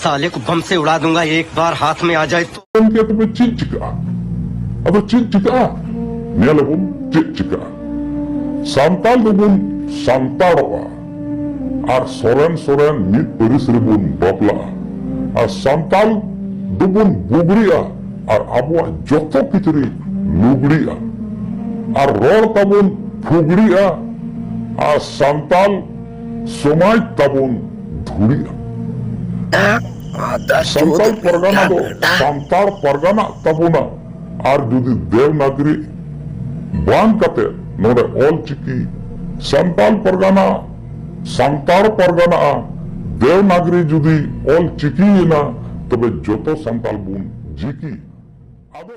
साले को बम से उड़ा दूंगा एक बार हाथ में आ जाए तो। चिंचिका nyalabun चिका santal dubun santaroa ar soren mit paris rebun bapla ar santal dubun bugria ar abwa joto pitri lugria ar ror tabun fugria ar santal somai tabun dhuria santal pargana do santal pargana tabuna ar judi devnagri बांध कते नोडे all चिकी Santal Pargana संतार Pargana Devanagari जुदी all चिकी ना तबे जोतो संताल बुन जिकी अब